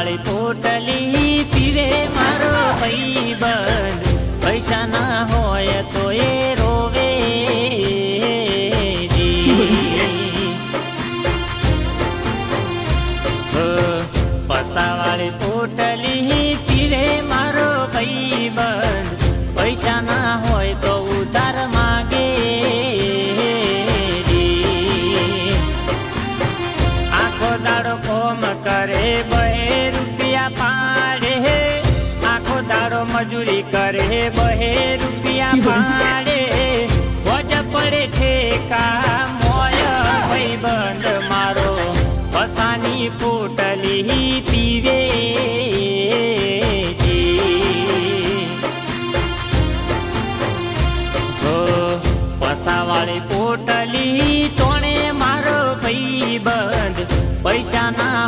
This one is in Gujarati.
વાળી પોટલી પીવે મારો ભાઈબંધ, પૈસા ના હોય તો એ રોવે પસાવાળી પોટલી પીવે મારો ભાઈબંધ, પૈસા ના હોય તો ઉધાર માગે આખો દાડો કોમ કરે 2 રૂપિયા પાડે, આખો દાડો મજૂરી કરે 2 રૂપિયા પાડે, વજ પડે ઠેકા મોય ભાઈબંધ મારો પસાની પોટલી પીવે પસાવાળી પોટલી તોણે મારો ભાઈબંધ, પૈસા ના